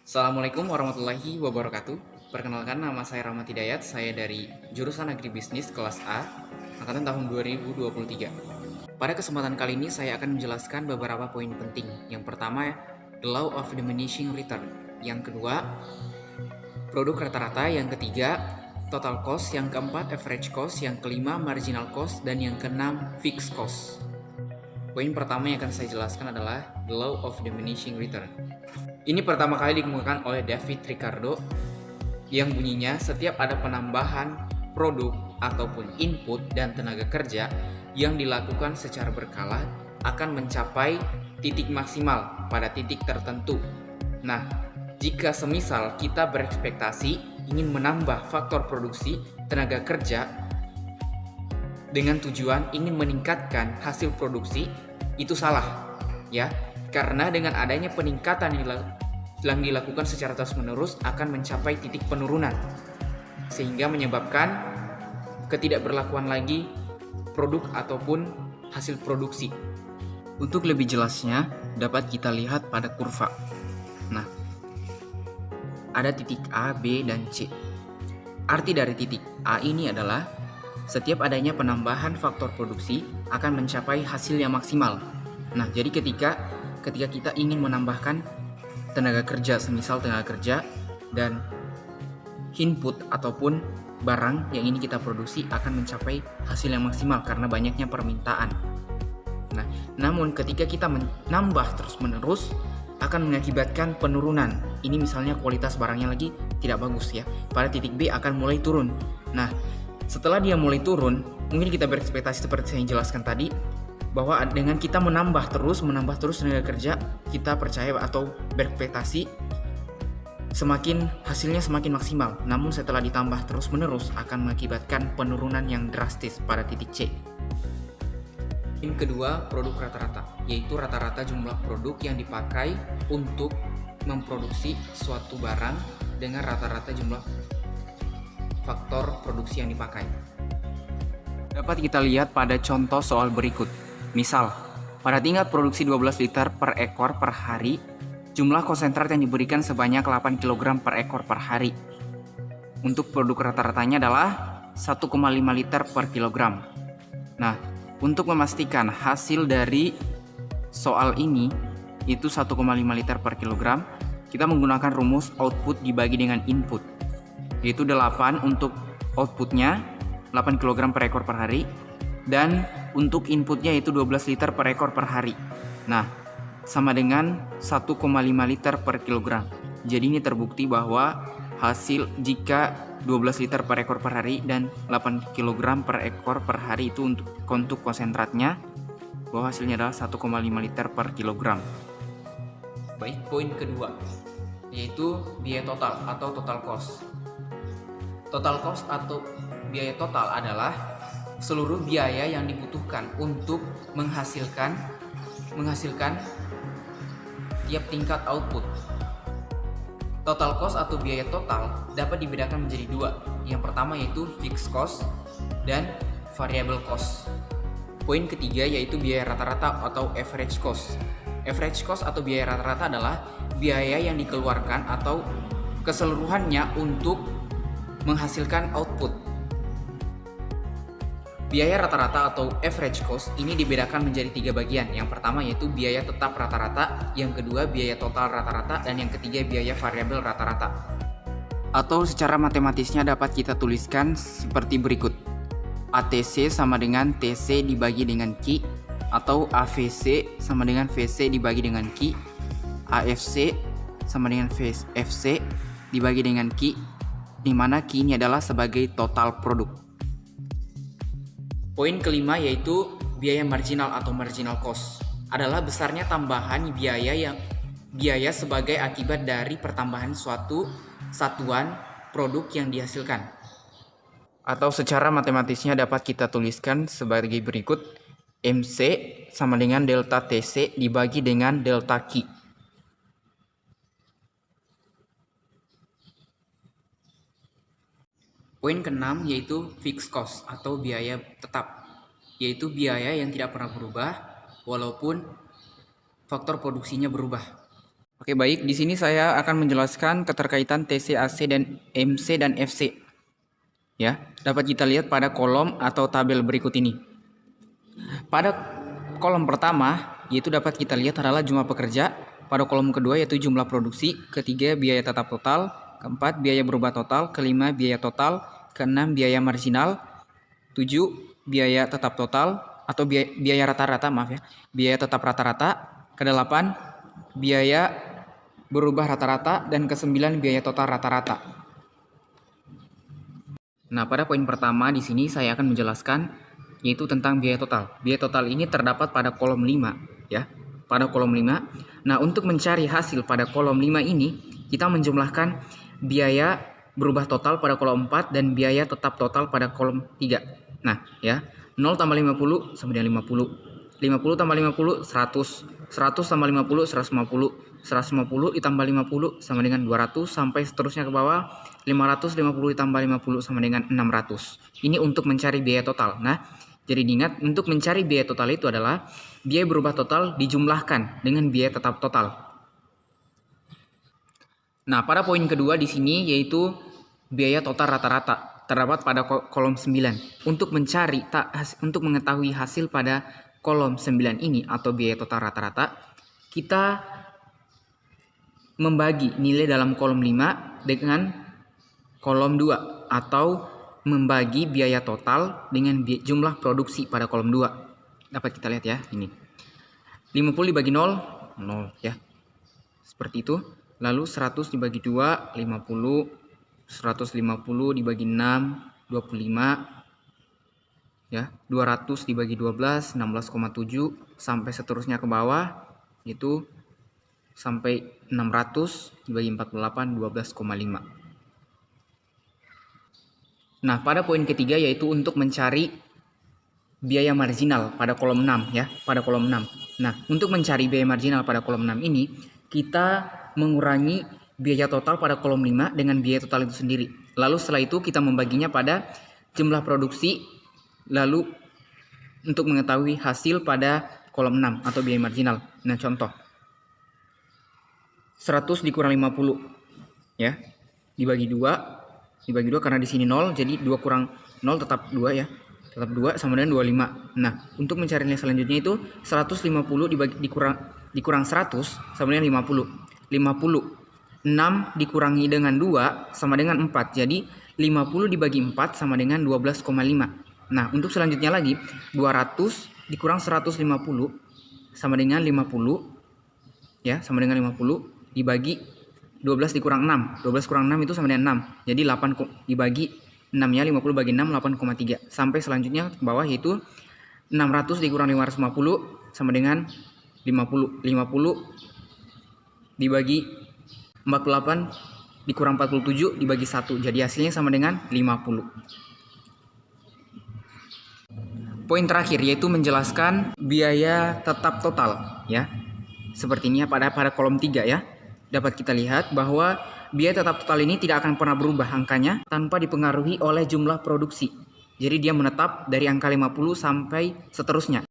Assalamualaikum warahmatullahi wabarakatuh. Perkenalkan, nama saya Rahmat Hidayat. Saya dari jurusan Agribisnis kelas A, angkatan tahun 2023. Pada kesempatan kali ini saya akan menjelaskan beberapa poin penting. Yang pertama, the law of diminishing return. Yang kedua, produk rata-rata. Yang ketiga, total cost. Yang keempat, average cost. Yang kelima, marginal cost. Dan yang keenam, fixed cost. Poin pertama yang akan saya jelaskan adalah the law of diminishing return. Ini pertama kali dikemukakan oleh David Ricardo yang bunyinya setiap ada penambahan produk ataupun input dan tenaga kerja yang dilakukan secara berkala akan mencapai titik maksimal pada titik tertentu. Nah, jika semisal kita berekspektasi ingin menambah faktor produksi tenaga kerja dengan tujuan ingin meningkatkan hasil produksi, itu salah ya, karena dengan adanya peningkatan yang dilakukan secara terus-menerus akan mencapai titik penurunan sehingga menyebabkan ketidakberlakuan lagi produk ataupun hasil produksi. Untuk lebih jelasnya dapat kita lihat pada kurva. Nah, ada titik A, B, dan C. Arti dari titik A ini adalah setiap adanya penambahan faktor produksi akan mencapai hasil yang maksimal. Nah, jadi ketika kita ingin menambahkan tenaga kerja, semisal tenaga kerja dan input ataupun barang yang ini kita produksi akan mencapai hasil yang maksimal karena banyaknya permintaan. Nah, namun ketika kita menambah terus-menerus akan mengakibatkan penurunan. Ini misalnya kualitas barangnya lagi tidak bagus ya. Pada titik B akan mulai turun. Nah, setelah dia mulai turun, mungkin kita berekspektasi seperti saya jelaskan tadi, bahwa dengan kita menambah terus tenaga kerja, kita percaya atau berekspektasi hasilnya semakin maksimal. Namun setelah ditambah terus-menerus akan mengakibatkan penurunan yang drastis pada titik C. Yang kedua, produk rata-rata, yaitu rata-rata jumlah produk yang dipakai untuk memproduksi suatu barang dengan rata-rata jumlah faktor produksi yang dipakai. Dapat kita lihat pada contoh soal berikut. Misal, pada tingkat produksi 12 liter per ekor per hari, jumlah konsentrat yang diberikan sebanyak 8 kg per ekor per hari. Untuk produk rata-ratanya adalah 1,5 liter per kilogram. Nah, untuk memastikan hasil dari soal ini itu 1,5 liter per kilogram, kita menggunakan rumus output dibagi dengan input, yaitu 8 untuk outputnya, 8 kg per ekor per hari, dan untuk inputnya yaitu 12 liter per ekor per hari. Nah, sama dengan 1,5 liter per kilogram. Jadi ini terbukti bahwa hasil jika 12 liter per ekor per hari dan 8 kg per ekor per hari itu untuk konsentratnya, bahwa hasilnya adalah 1,5 liter per kilogram. Baik, poin kedua yaitu biaya total atau total cost. Total cost atau biaya total adalah seluruh biaya yang dibutuhkan untuk menghasilkan tiap tingkat output. Total cost atau biaya total dapat dibedakan menjadi dua. Yang pertama yaitu fixed cost dan variable cost. Poin ketiga yaitu biaya rata-rata atau average cost. Average cost atau biaya rata-rata adalah biaya yang dikeluarkan atau keseluruhannya untuk menghasilkan output. Biaya rata-rata atau average cost ini dibedakan menjadi 3 bagian. Yang pertama yaitu biaya tetap rata-rata, yang kedua biaya total rata-rata, dan yang ketiga biaya variabel rata-rata. Atau secara matematisnya dapat kita tuliskan seperti berikut. ATC sama dengan TC dibagi dengan Q, atau AVC sama dengan VC dibagi dengan Q, AFC sama dengan FC dibagi dengan Q, di mana Q ini adalah sebagai total produk. Poin kelima yaitu biaya marginal atau marginal cost adalah besarnya tambahan biaya sebagai akibat dari pertambahan suatu satuan produk yang dihasilkan. Atau secara matematisnya dapat kita tuliskan sebagai berikut. MC sama dengan delta TC dibagi dengan delta Q. Poin keenam yaitu fixed cost atau biaya tetap, yaitu biaya yang tidak pernah berubah walaupun faktor produksinya berubah. Oke, baik. Di sini saya akan menjelaskan keterkaitan TCAC dan MC dan FC. Ya, dapat kita lihat pada kolom atau tabel berikut ini. Pada kolom pertama, yaitu dapat kita lihat adalah jumlah pekerja. Pada kolom kedua yaitu jumlah produksi, ketiga biaya tetap total, keempat biaya berubah total, kelima biaya total, keenam biaya marginal, 7 biaya tetap total atau biaya rata-rata, maaf ya, biaya tetap rata-rata, ke-8 biaya berubah rata-rata, dan ke-9 biaya total rata-rata. Nah, pada poin pertama di sini saya akan menjelaskan yaitu tentang biaya total. Biaya total ini terdapat pada kolom 5 ya. Pada kolom 5. Nah, untuk mencari hasil pada kolom 5 ini, kita menjumlahkan biaya berubah total pada kolom 4 dan biaya tetap total pada kolom 3. Nah, ya. 0 tambah 50 sama dengan 50. 50 tambah 50 100. 100 tambah 50 150. 150 ditambah 50 sama dengan 200 sampai seterusnya ke bawah. 550 ditambah 50 sama dengan 600. Ini untuk mencari biaya total. Nah, jadi diingat untuk mencari biaya total itu adalah biaya berubah total dijumlahkan dengan biaya tetap total. Nah, pada poin kedua di sini yaitu biaya total rata-rata terdapat pada kolom 9. Untuk mengetahui hasil pada kolom 9 ini atau biaya total rata-rata, kita membagi nilai dalam kolom 5 dengan kolom 2 atau membagi biaya total dengan jumlah produksi pada kolom 2. Dapat kita lihat ya, ini. 50 dibagi 0, 0 ya. Seperti itu. Lalu 100 dibagi 2, 50. 150 dibagi 6, 25. Ya, 200 dibagi 12, 16,7 sampai seterusnya ke bawah itu sampai 600 dibagi 48, 12,5. Nah, pada poin ketiga yaitu untuk mencari biaya marginal pada kolom 6 ya, pada kolom 6. Nah, untuk mencari biaya marginal pada kolom 6 ini, kita mengurangi biaya total pada kolom 5 dengan biaya total itu sendiri. Lalu setelah itu kita membaginya pada jumlah produksi, lalu untuk mengetahui hasil pada kolom 6 atau biaya marginal. Nah, contoh 100 dikurang 50 ya, dibagi 2 karena di sini 0, jadi 2 kurang 0 tetap 2 ya. Tetap 2 sama dengan 25. Nah, untuk mencari nilai selanjutnya itu 150 dikurang 100 sama dengan 50. 6 dikurangi dengan 2 sama dengan 4. Jadi 50 dibagi 4 sama dengan 12,5. Nah, untuk selanjutnya lagi 200 dikurang 150 sama dengan 50 ya, sama dengan 50 dibagi 12 dikurang 6. 12 kurang 6 itu sama dengan 6. Jadi 8 dibagi 6 ya, 50 bagi 6 8,3. Sampai selanjutnya ke bawah yaitu 600 dikurang 550 sama dengan 50. 50 dibagi 48 dikurang 47 dibagi 1. Jadi hasilnya sama dengan 50. Poin terakhir yaitu menjelaskan biaya tetap total ya. Seperti ini ya pada kolom 3 ya. Dapat kita lihat bahwa biaya tetap total ini tidak akan pernah berubah angkanya tanpa dipengaruhi oleh jumlah produksi. Jadi dia menetap dari angka 50 sampai seterusnya.